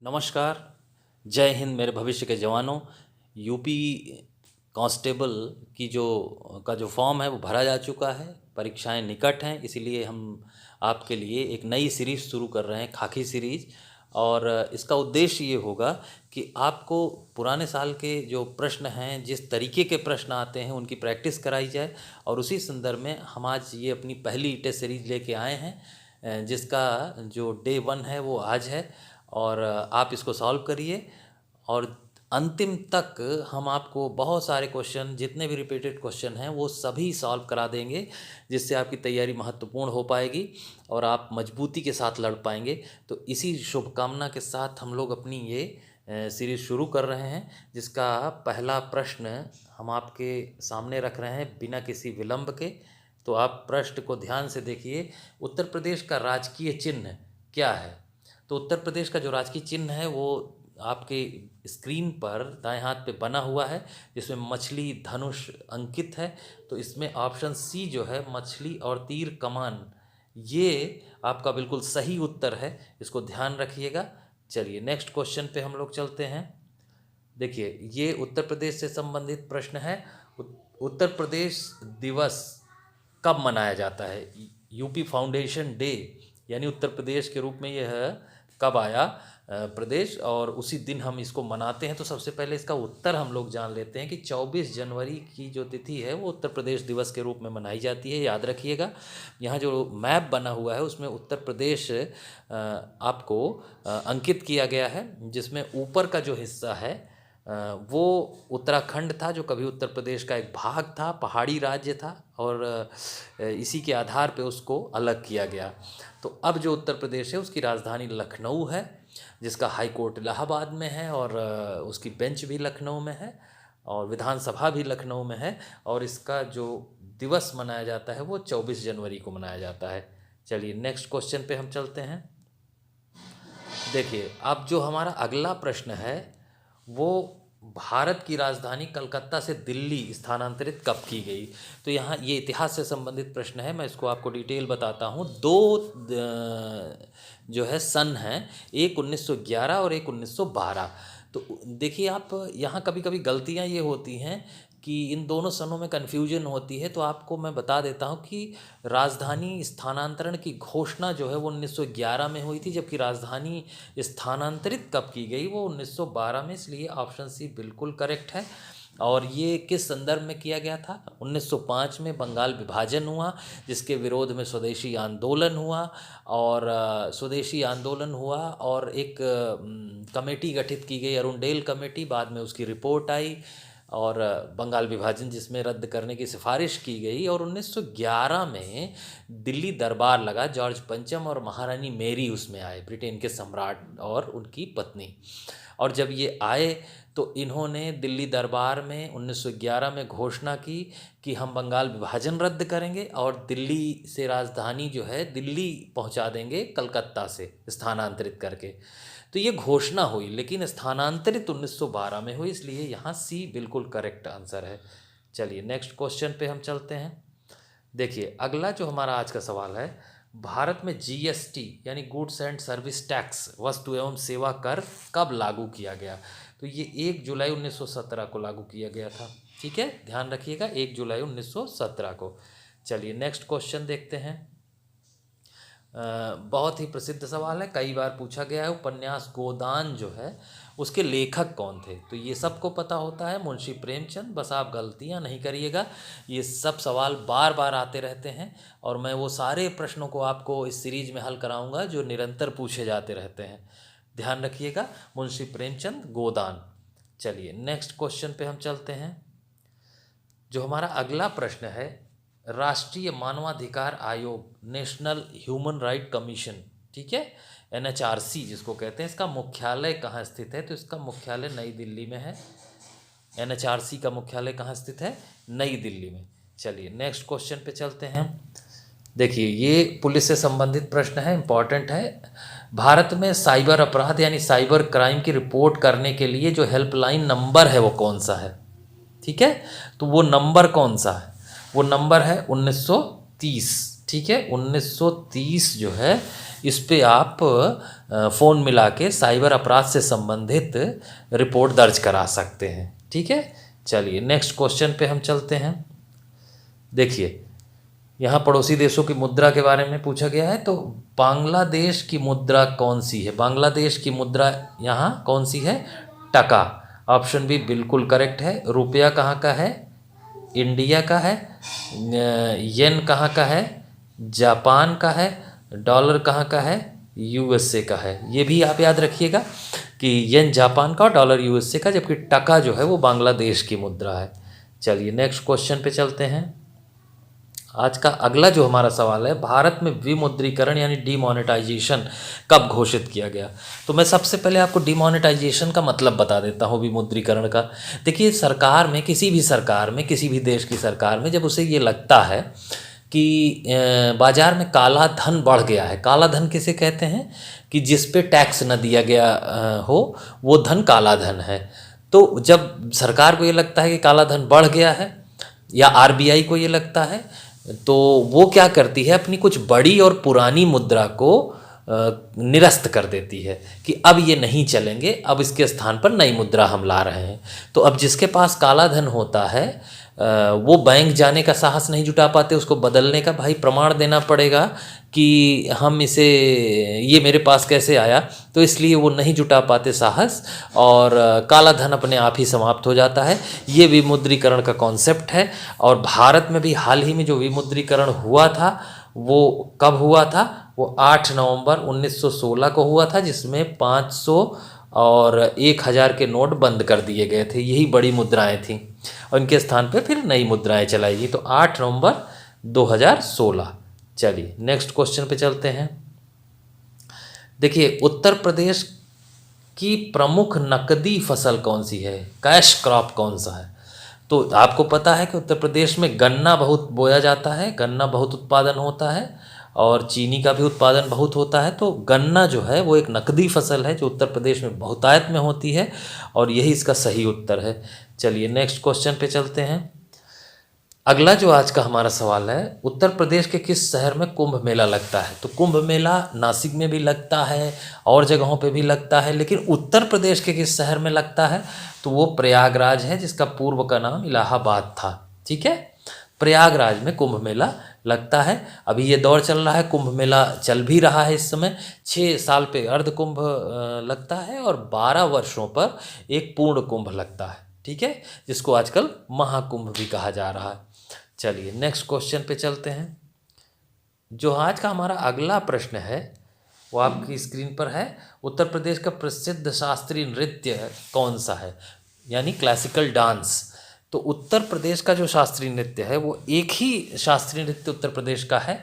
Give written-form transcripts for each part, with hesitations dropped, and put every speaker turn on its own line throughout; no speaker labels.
नमस्कार। जय हिंद मेरे भविष्य के जवानों। यूपी कांस्टेबल की जो फॉर्म है वो भरा जा चुका है। परीक्षाएं निकट हैं, इसीलिए हम आपके लिए एक नई सीरीज़ शुरू कर रहे हैं, खाकी सीरीज़। और इसका उद्देश्य ये होगा कि आपको पुराने साल के जो प्रश्न हैं, जिस तरीके के प्रश्न आते हैं, उनकी प्रैक्टिस कराई जाए। और उसी संदर्भ में हम आज ये अपनी पहली टेस्ट सीरीज लेके आए हैं, जिसका जो डे 1 है वो आज है। और आप इसको सॉल्व करिए और अंतिम तक हम आपको बहुत सारे क्वेश्चन, जितने भी रिपीटेड क्वेश्चन हैं वो सभी सॉल्व करा देंगे, जिससे आपकी तैयारी महत्वपूर्ण हो पाएगी और आप मजबूती के साथ लड़ पाएंगे। तो इसी शुभकामना के साथ हम लोग अपनी ये सीरीज़ शुरू कर रहे हैं, जिसका पहला प्रश्न हम आपके सामने रख रहे हैं बिना किसी विलंब के। तो आप प्रश्न को ध्यान से देखिए। उत्तर प्रदेश का राजकीय चिन्ह क्या है? तो उत्तर प्रदेश का जो राजकीय चिन्ह है वो आपके स्क्रीन पर दाएं हाथ पे बना हुआ है, जिसमें मछली धनुष अंकित है। तो इसमें ऑप्शन सी जो है, मछली और तीर कमान, ये आपका बिल्कुल सही उत्तर है। इसको ध्यान रखिएगा। चलिए नेक्स्ट क्वेश्चन पे हम लोग चलते हैं। देखिए, ये उत्तर प्रदेश से संबंधित प्रश्न है। उत्तर प्रदेश दिवस कब मनाया जाता है? यूपी फाउंडेशन डे यानी उत्तर प्रदेश के रूप में यह कब आया प्रदेश, और उसी दिन हम इसको मनाते हैं। तो सबसे पहले इसका उत्तर हम लोग जान लेते हैं कि 24 जनवरी की जो तिथि है वो उत्तर प्रदेश दिवस के रूप में मनाई जाती है। याद रखिएगा, यहाँ जो मैप बना हुआ है उसमें उत्तर प्रदेश आपको अंकित किया गया है, जिसमें ऊपर का जो हिस्सा है वो उत्तराखंड था, जो कभी उत्तर प्रदेश का एक भाग था, पहाड़ी राज्य था। और इसी के आधार पे उसको अलग किया गया। तो अब जो उत्तर प्रदेश है उसकी राजधानी लखनऊ है, जिसका हाई कोर्ट इलाहाबाद में है, और उसकी बेंच भी लखनऊ में है, और विधानसभा भी लखनऊ में है। और इसका जो दिवस मनाया जाता है वो 24 जनवरी को मनाया जाता है। चलिए नेक्स्ट क्वेश्चन पे हम चलते हैं। देखिए, अब जो हमारा अगला प्रश्न है वो भारत की राजधानी कलकत्ता से दिल्ली स्थानांतरित कब की गई? तो यहाँ ये इतिहास से संबंधित प्रश्न है, मैं इसको आपको डिटेल बताता हूँ। जो है सन है, एक 1911 और एक 1912। तो देखिए, आप यहाँ कभी कभी गलतियाँ ये होती हैं कि इन दोनों सनों में कन्फ्यूजन होती है। तो आपको मैं बता देता हूँ कि राजधानी स्थानांतरण की घोषणा जो है वो 1911 में हुई थी, जबकि राजधानी स्थानांतरित कब की गई वो 1912 में। इसलिए ऑप्शन सी बिल्कुल करेक्ट है। और ये किस संदर्भ में किया गया था? 1905 में बंगाल विभाजन हुआ, जिसके विरोध में स्वदेशी आंदोलन हुआ। और स्वदेशी आंदोलन हुआ और एक कमेटी गठित की गई, अरुणडेल कमेटी। बाद में उसकी रिपोर्ट आई और बंगाल विभाजन जिसमें रद्द करने की सिफारिश की गई। और 1911 में दिल्ली दरबार लगा, जॉर्ज पंचम और महारानी मेरी उसमें आए, ब्रिटेन के सम्राट और उनकी पत्नी। और जब ये आए तो इन्होंने दिल्ली दरबार में 1911 में घोषणा की कि हम बंगाल विभाजन रद्द करेंगे और दिल्ली से राजधानी जो है दिल्ली पहुंचा देंगे कलकत्ता से स्थानांतरित करके। तो ये घोषणा हुई, लेकिन स्थानांतरित 1912 में हुई, इसलिए यहाँ सी बिल्कुल करेक्ट आंसर है। चलिए नेक्स्ट क्वेश्चन पे हम चलते हैं। देखिए, अगला जो हमारा आज का सवाल है, भारत में जीएसटी यानी गुड्स एंड सर्विस टैक्स, वस्तु एवं सेवा कर, कब लागू किया गया? तो ये 1 जुलाई 1917 को लागू किया गया था। ठीक है, ध्यान रखिएगा, 1 जुलाई 1917 को। चलिए नेक्स्ट क्वेश्चन देखते हैं। बहुत ही प्रसिद्ध सवाल है, कई बार पूछा गया है। उपन्यास गोदान जो है उसके लेखक कौन थे? तो ये सबको पता होता है, मुंशी प्रेमचंद। बस आप गलतियां नहीं करिएगा, ये सब सवाल बार बार आते रहते हैं और मैं वो सारे प्रश्नों को आपको इस सीरीज में हल कराऊंगा जो निरंतर पूछे जाते रहते हैं। ध्यान रखिएगा, मुंशी प्रेमचंद, गोदान। चलिए नेक्स्ट क्वेश्चन पे हम चलते हैं। जो हमारा अगला प्रश्न है, राष्ट्रीय मानवाधिकार आयोग, नेशनल ह्यूमन राइट कमीशन, ठीक है, एनएचआरसी जिसको कहते हैं, इसका मुख्यालय कहाँ स्थित है? तो इसका मुख्यालय नई दिल्ली में है। एनएचआरसी का मुख्यालय कहाँ स्थित है? नई दिल्ली में। चलिए नेक्स्ट क्वेश्चन पे चलते हैं। देखिए, ये पुलिस से संबंधित प्रश्न है, इंपॉर्टेंट है। भारत में साइबर अपराध यानी साइबर क्राइम की रिपोर्ट करने के लिए जो हेल्पलाइन नंबर है वो कौन सा है? ठीक है, तो वो नंबर कौन सा है? वो नंबर है 1930। ठीक है, 1930 जो है इस पे आप फ़ोन मिला के साइबर अपराध से संबंधित रिपोर्ट दर्ज करा सकते हैं। ठीक है, चलिए नेक्स्ट क्वेश्चन पे हम चलते हैं। देखिए यहाँ पड़ोसी देशों की मुद्रा के बारे में पूछा गया है, तो बांग्लादेश की मुद्रा कौन सी है? बांग्लादेश की मुद्रा यहाँ कौन सी है? टका। ऑप्शन बी बिल्कुल करेक्ट है। रुपया कहाँ का है? इंडिया का है। येन कहाँ का है? जापान का है। डॉलर कहाँ का है? यूएसए का है। ये भी आप याद रखिएगा कि येन जापान का और डॉलर यूएसए का, जबकि टका जो है वो बांग्लादेश की मुद्रा है। चलिए नेक्स्ट क्वेश्चन पे चलते हैं। आज का अगला जो हमारा सवाल है, भारत में विमुद्रीकरण यानी डीमोनेटाइजेशन कब घोषित किया गया? तो मैं सबसे पहले आपको डीमोनेटाइजेशन का मतलब बता देता हूँ विमुद्रीकरण का। देखिए सरकार में, किसी भी सरकार में, किसी भी देश की सरकार में जब उसे ये लगता है कि बाजार में काला धन बढ़ गया है। काला धन किसे कहते हैं? कि जिस पे टैक्स न दिया गया हो वो धन काला धन है। तो जब सरकार को ये लगता है कि काला धन बढ़ गया है या आरबीआई को ये लगता है, तो वो क्या करती है, अपनी कुछ बड़ी और पुरानी मुद्रा को निरस्त कर देती है कि अब ये नहीं चलेंगे, अब इसके स्थान पर नई मुद्रा हम ला रहे हैं। तो अब जिसके पास काला धन होता है वो बैंक जाने का साहस नहीं जुटा पाते उसको बदलने का। भाई प्रमाण देना पड़ेगा कि हम इसे, ये मेरे पास कैसे आया, तो इसलिए वो नहीं जुटा पाते साहस और काला धन अपने आप ही समाप्त हो जाता है। ये विमुद्रीकरण का कॉन्सेप्ट है। और भारत में भी हाल ही में जो विमुद्रीकरण हुआ था वो कब हुआ था? वो 8 नवंबर 1916 को हुआ था, जिसमें 500 और 1000 के नोट बंद कर दिए गए थे। यही बड़ी मुद्राएं थीं और इनके स्थान पे फिर नई मुद्राएं चलाई गई। तो 8 नवंबर 2016। चलिए नेक्स्ट क्वेश्चन पे चलते हैं। देखिए उत्तर प्रदेश की प्रमुख नकदी फसल कौन सी है? कैश क्रॉप कौन सा है? तो आपको पता है कि उत्तर प्रदेश में गन्ना बहुत बोया जाता है, गन्ना बहुत उत्पादन होता है और चीनी का भी उत्पादन बहुत होता है। तो गन्ना जो है वो एक नकदी फसल है जो उत्तर प्रदेश में बहुतायत में होती है और यही इसका सही उत्तर है। चलिए नेक्स्ट क्वेश्चन पे चलते हैं। अगला जो आज का हमारा सवाल है, उत्तर प्रदेश के किस शहर में कुंभ मेला लगता है? तो कुंभ मेला नासिक में भी लगता है और जगहों पे भी लगता है, लेकिन उत्तर प्रदेश के किस शहर में लगता है? तो वो प्रयागराज है, जिसका पूर्व का नाम इलाहाबाद था। ठीक है, प्रयागराज में कुंभ मेला लगता है। अभी ये दौर चल रहा है, कुंभ मेला चल भी रहा है इस समय। 6 साल पे अर्ध कुंभ लगता है और 12 वर्षों पर एक पूर्ण कुंभ लगता है। ठीक है, जिसको आजकल महाकुंभ भी कहा जा रहा है। चलिए नेक्स्ट क्वेश्चन पे चलते हैं। जो आज का हमारा अगला प्रश्न है वो आपकी स्क्रीन पर है। उत्तर प्रदेश का प्रसिद्ध शास्त्रीय नृत्य कौन सा है, यानी क्लासिकल डांस? तो उत्तर प्रदेश का जो शास्त्रीय नृत्य है वो एक ही शास्त्रीय नृत्य उत्तर प्रदेश का है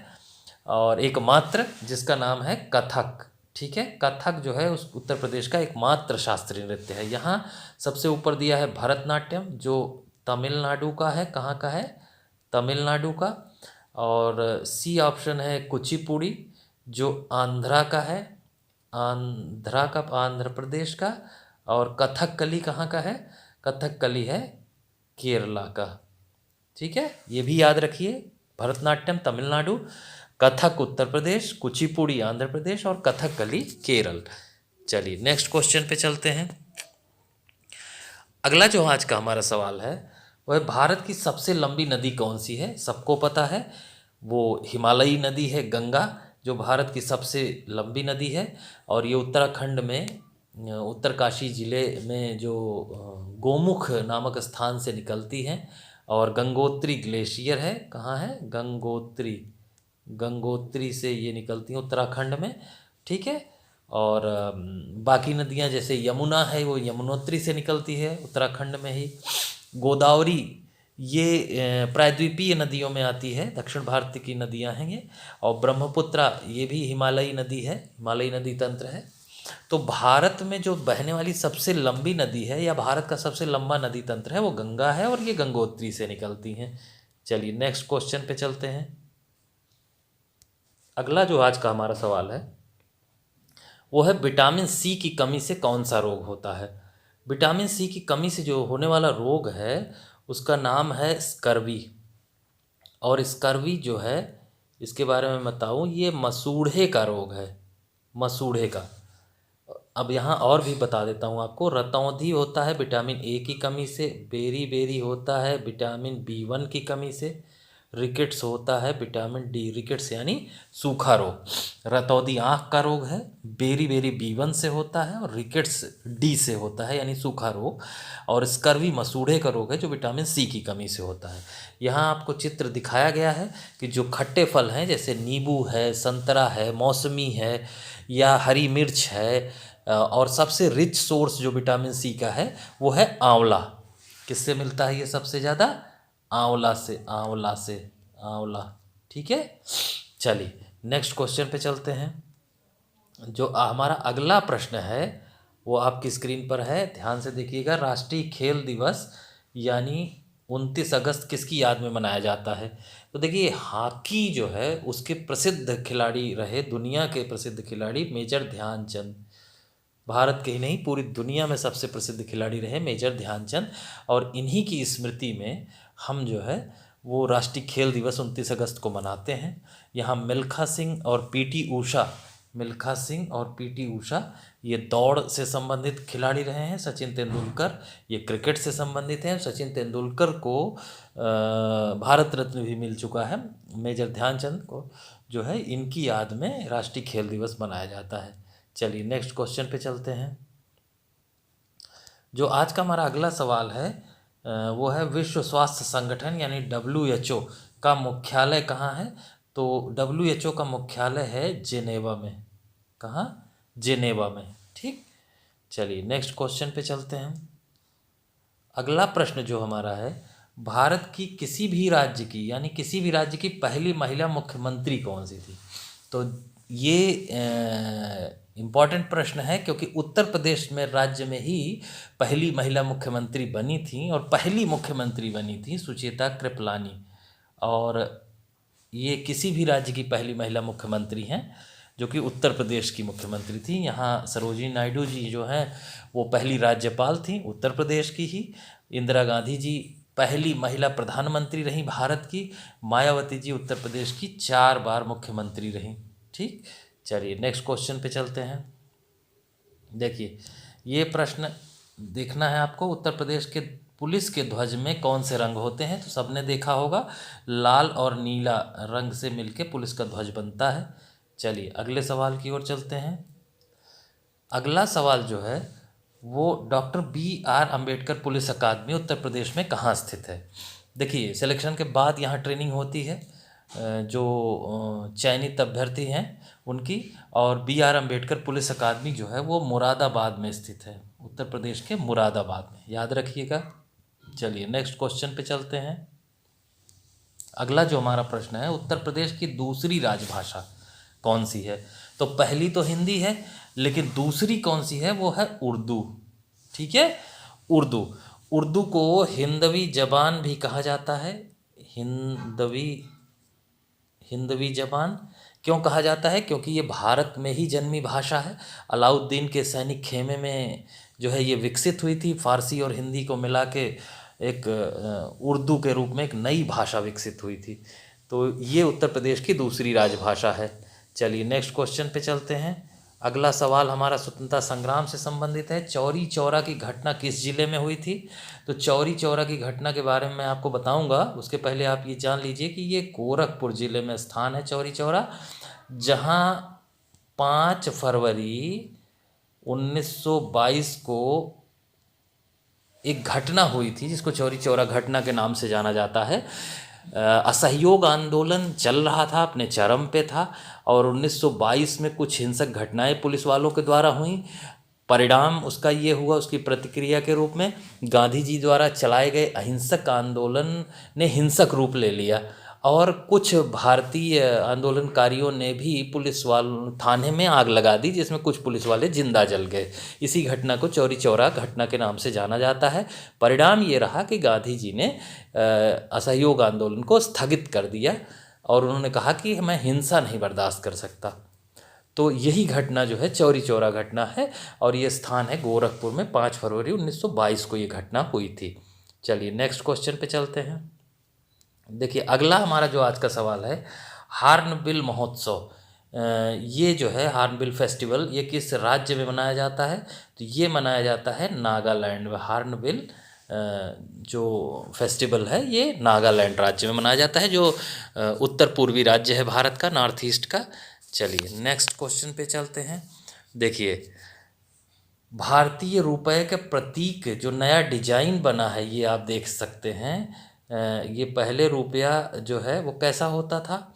और एकमात्र, जिसका नाम है कथक। ठीक है, कथक जो है उस उत्तर प्रदेश का एकमात्र शास्त्रीय नृत्य है। यहाँ सबसे ऊपर दिया है भरतनाट्यम, जो तमिलनाडु का है। कहाँ का है? तमिलनाडु का। और सी ऑप्शन है कुचिपुड़ी, जो आंध्रा का है, आंध्र प्रदेश का। और कथकली कहाँ का है? कथकली है केरला का। ठीक है, ये भी याद रखिए, भरतनाट्यम तमिलनाडु, कथक उत्तर प्रदेश, कुचिपुड़ी आंध्र प्रदेश और कथकली केरल। चलिए नेक्स्ट क्वेश्चन पे चलते हैं। अगला जो आज का हमारा सवाल है वह भारत की सबसे लंबी नदी कौन सी है? सबको पता है वो हिमालयी नदी है गंगा, जो भारत की सबसे लंबी नदी है। और ये उत्तराखंड में उत्तरकाशी ज़िले में जो गोमुख नामक स्थान से निकलती हैं और गंगोत्री ग्लेशियर है। कहाँ है? गंगोत्री, गंगोत्री से ये निकलती हैं उत्तराखंड में। ठीक है, और बाकी नदियाँ जैसे यमुना है वो यमुनोत्री से निकलती है उत्तराखंड में ही। गोदावरी ये प्रायद्वीपीय नदियों में आती है, दक्षिण भारत की नदियां हैं ये। और ब्रह्मपुत्रा ये भी हिमालयी नदी है, हिमालयी नदी तंत्र है। तो भारत में जो बहने वाली सबसे लंबी नदी है या भारत का सबसे लंबा नदी तंत्र है वो गंगा है और ये गंगोत्री से निकलती हैं। चलिए नेक्स्ट क्वेश्चन पे चलते हैं। अगला जो आज का हमारा सवाल है वो है विटामिन सी की कमी से कौन सा रोग होता है? विटामिन सी की कमी से जो होने वाला रोग है उसका नाम है स्कर्वी। और स्कर्वी जो है इसके बारे में बताऊं, ये मसूड़े का रोग है, मसूड़े का। अब यहाँ और भी बता देता हूँ आपको। रतौंधी होता है विटामिन ए की कमी से, बेरी बेरी होता है विटामिन बी1 की कमी से, रिकेट्स होता है विटामिन डी, रिकेट्स यानी सूखा रोग। रतौंधी आँख का रोग है, बेरी बेरी बी1 से होता है, और रिकेट्स डी से होता है यानी सूखा रोग। और स्कर्वी मसूड़े का रोग है जो विटामिन सी की कमी से होता है। यहाँ आपको चित्र दिखाया गया है कि जो खट्टे फल हैं जैसे नींबू है, संतरा है, मौसमी है, या हरी मिर्च है, और सबसे रिच सोर्स जो विटामिन सी का है वो है आंवला। किससे मिलता है ये सबसे ज़्यादा? आंवला से, आंवला से, आंवला। ठीक है, चलिए नेक्स्ट क्वेश्चन पे चलते हैं। जो हमारा अगला प्रश्न है वो आपकी स्क्रीन पर है, ध्यान से देखिएगा। राष्ट्रीय खेल दिवस यानी 29 अगस्त किसकी याद में मनाया जाता है? तो देखिए, हॉकी जो है उसके प्रसिद्ध खिलाड़ी रहे, दुनिया के प्रसिद्ध खिलाड़ी मेजर ध्यानचंद। भारत के ही नहीं पूरी दुनिया में सबसे प्रसिद्ध खिलाड़ी रहे मेजर ध्यानचंद, और इन्हीं की स्मृति में हम जो है वो राष्ट्रीय खेल दिवस 29 अगस्त को मनाते हैं। यहाँ मिल्खा सिंह और पीटी ऊषा, मिल्खा सिंह और पीटी ऊषा ये दौड़ से संबंधित खिलाड़ी रहे हैं। सचिन तेंदुलकर ये क्रिकेट से संबंधित हैं। सचिन तेंदुलकर को भारत रत्न भी मिल चुका है। मेजर ध्यानचंद को जो है इनकी याद में राष्ट्रीय खेल दिवस मनाया जाता है। चलिए नेक्स्ट क्वेश्चन पे चलते हैं। जो आज का हमारा अगला सवाल है वो है विश्व स्वास्थ्य संगठन यानी WHO का मुख्यालय कहाँ है? तो WHO का मुख्यालय है जेनेवा में। कहाँ? जेनेवा में। ठीक, चलिए नेक्स्ट क्वेश्चन पे चलते हैं। अगला प्रश्न जो हमारा है, भारत की किसी भी राज्य की यानी किसी भी राज्य की पहली महिला मुख्यमंत्री कौन सी थी? तो ये इम्पॉर्टेंट प्रश्न है क्योंकि उत्तर प्रदेश में राज्य में ही पहली महिला मुख्यमंत्री बनी थी, और पहली मुख्यमंत्री बनी थी सुचेता कृपलानी। और ये किसी भी राज्य की पहली महिला मुख्यमंत्री हैं जो कि उत्तर प्रदेश की मुख्यमंत्री थी। यहाँ सरोजिनी नायडू जी जो हैं वो पहली राज्यपाल थी उत्तर प्रदेश की ही। इंदिरा गांधी जी पहली महिला प्रधानमंत्री रहीं भारत की। मायावती जी उत्तर प्रदेश की 4 बार मुख्यमंत्री रहीं। ठीक, चलिए नेक्स्ट क्वेश्चन पे चलते हैं। देखिए, ये प्रश्न देखना है आपको, उत्तर प्रदेश के पुलिस के ध्वज में कौन से रंग होते हैं? तो सबने देखा होगा, लाल और नीला रंग से मिलके पुलिस का ध्वज बनता है। चलिए अगले सवाल की ओर चलते हैं। अगला सवाल जो है वो डॉक्टर BR अम्बेडकर पुलिस अकादमी उत्तर प्रदेश में कहाँ स्थित है? देखिए, सिलेक्शन के बाद यहाँ ट्रेनिंग होती है जो चयनित अभ्यर्थी हैं उनकी, और BR अम्बेडकर पुलिस अकादमी जो है वो मुरादाबाद में स्थित है, उत्तर प्रदेश के मुरादाबाद में, याद रखिएगा। चलिए नेक्स्ट क्वेश्चन पे चलते हैं। अगला जो हमारा प्रश्न है, उत्तर प्रदेश की दूसरी राजभाषा कौन सी है? तो पहली तो हिंदी है, लेकिन दूसरी कौन सी है? वो है उर्दू। ठीक है, उर्दू। उर्दू को हिंदवी जबान भी कहा जाता है। हिंदवी जबान क्यों कहा जाता है? क्योंकि ये भारत में ही जन्मी भाषा है। अलाउद्दीन के सैनिक खेमे में जो है ये विकसित हुई थी। फारसी और हिंदी को मिला के एक उर्दू के रूप में एक नई भाषा विकसित हुई थी। तो ये उत्तर प्रदेश की दूसरी राजभाषा है। चलिए नेक्स्ट क्वेश्चन पे चलते हैं। अगला सवाल हमारा स्वतंत्रता संग्राम से संबंधित है। चौरी चौरा की घटना किस जिले में हुई थी? तो चौरी चौरा की घटना के बारे में मैं आपको बताऊंगा, उसके पहले आप ये जान लीजिए कि ये गोरखपुर जिले में स्थान है चौरी चौरा, जहां 5 फरवरी 1922 को एक घटना हुई थी जिसको चौरी चौरा घटना के नाम से जाना जाता है। असहयोग आंदोलन चल रहा था, अपने चरम पे था, और 1922 में कुछ हिंसक घटनाएं पुलिस वालों के द्वारा हुई। परिणाम उसका ये हुआ, उसकी प्रतिक्रिया के रूप में गांधी जी द्वारा चलाए गए अहिंसक आंदोलन ने हिंसक रूप ले लिया, और कुछ भारतीय आंदोलनकारियों ने भी पुलिस वालों थाने में आग लगा दी, जिसमें कुछ पुलिस वाले जिंदा जल गए। इसी घटना को चौरी चौरा घटना के नाम से जाना जाता है। परिणाम ये रहा कि गांधी जी ने असहयोग आंदोलन को स्थगित कर दिया, और उन्होंने कहा कि मैं हिंसा नहीं बर्दाश्त कर सकता। तो यही घटना जो है चौरी चौरा घटना है, और ये स्थान है गोरखपुर में। 5 फरवरी 1922 को ये घटना हुई थी। चलिए नेक्स्ट क्वेश्चन पे चलते हैं। देखिए, अगला हमारा जो आज का सवाल है, हार्नबिल महोत्सव, ये जो है हार्नबिल फेस्टिवल, ये किस राज्य में मनाया जाता है? तो ये मनाया जाता है नागालैंड में। हार्नबिल जो फेस्टिवल है ये नागालैंड राज्य में मनाया जाता है, जो उत्तर पूर्वी राज्य है भारत का, नॉर्थ ईस्ट का। चलिए नेक्स्ट क्वेश्चन पे चलते हैं। देखिए, भारतीय रुपए के प्रतीक जो नया डिजाइन बना है, ये आप देख सकते हैं। ये पहले रुपया जो है वो कैसा होता था,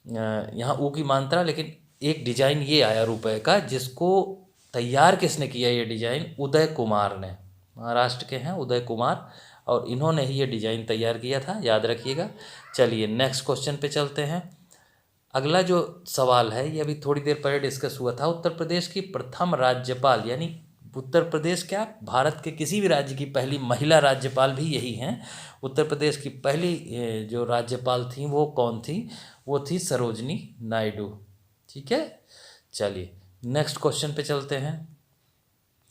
यहाँ ऊ की मात्रा, लेकिन एक डिजाइन ये आया रुपए का, जिसको तैयार किसने किया ये डिजाइन? उदय कुमार ने, महाराष्ट्र के हैं उदय कुमार, और इन्होंने ही ये डिजाइन तैयार किया था, याद रखिएगा। चलिए नेक्स्ट क्वेश्चन पे चलते हैं। अगला जो सवाल है ये अभी थोड़ी देर पहले डिस्कस हुआ था। उत्तर प्रदेश की प्रथम राज्यपाल, यानी उत्तर प्रदेश क्या, भारत के किसी भी राज्य की पहली महिला राज्यपाल भी यही हैं। उत्तर प्रदेश की पहली जो राज्यपाल थी वो कौन थी? वो थी सरोजनी नायडू। ठीक है, चलिए नेक्स्ट क्वेश्चन पे चलते हैं,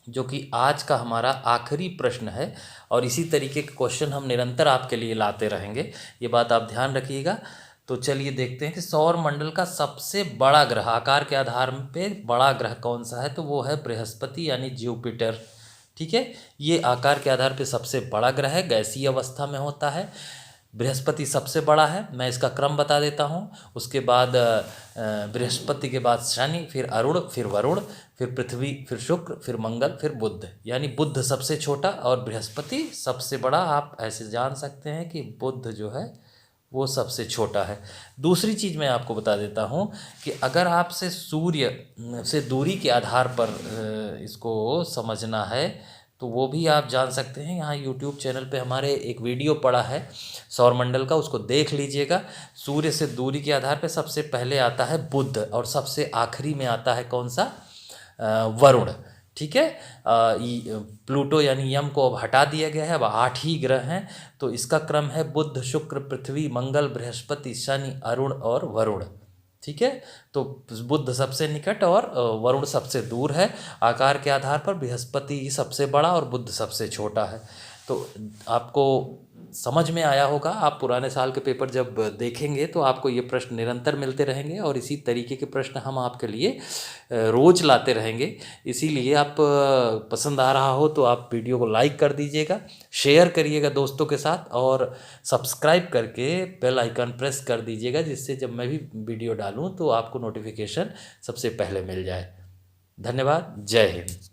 जो कि आज का हमारा आखिरी प्रश्न है, और इसी तरीके के क्वेश्चन हम निरंतर आपके लिए लाते रहेंगे, ये बात आप ध्यान रखिएगा। तो चलिए देखते हैं कि सौर मंडल का सबसे बड़ा ग्रह, आकार के आधार पे बड़ा ग्रह कौन सा है? तो वो है बृहस्पति यानी जुपिटर। ठीक है, ये आकार के आधार पे सबसे बड़ा ग्रह है, गैसीय अवस्था में होता है। बृहस्पति सबसे बड़ा है, मैं इसका क्रम बता देता हूँ। उसके बाद बृहस्पति के बाद शनि, फिर अरुण, फिर वरुण, फिर पृथ्वी, फिर शुक्र, फिर मंगल, फिर बुध, यानी बुध सबसे छोटा और बृहस्पति सबसे बड़ा। आप ऐसे जान सकते हैं कि बुध जो है वो सबसे छोटा है। दूसरी चीज़ मैं आपको बता देता हूँ कि अगर आपसे सूर्य से दूरी के आधार पर इसको समझना है तो वो भी आप जान सकते हैं। यहाँ यूट्यूब चैनल पे हमारे एक वीडियो पड़ा है सौरमंडल का, उसको देख लीजिएगा। सूर्य से दूरी के आधार पे सबसे पहले आता है बुध, और सबसे आखिरी में आता है कौन सा? वरुण। ठीक है, प्लूटो यानी यम को अब हटा दिया गया है, अब 8 ही ग्रह हैं। तो इसका क्रम है बुध, शुक्र, पृथ्वी, मंगल, बृहस्पति, शनि, अरुण और वरुण। ठीक है, तो बुध सबसे निकट और वरुण सबसे दूर है। आकार के आधार पर बृहस्पति सबसे बड़ा और बुध सबसे छोटा है। तो आपको समझ में आया होगा। आप पुराने साल के पेपर जब देखेंगे तो आपको ये प्रश्न निरंतर मिलते रहेंगे, और इसी तरीके के प्रश्न हम आपके लिए रोज लाते रहेंगे। इसीलिए आप पसंद आ रहा हो तो आप वीडियो को लाइक कर दीजिएगा, शेयर करिएगा दोस्तों के साथ, और सब्सक्राइब करके बेल आइकन प्रेस कर दीजिएगा, जिससे जब मैं भी वीडियो डालूँ तो आपको नोटिफिकेशन सबसे पहले मिल जाए। धन्यवाद, जय हिंद।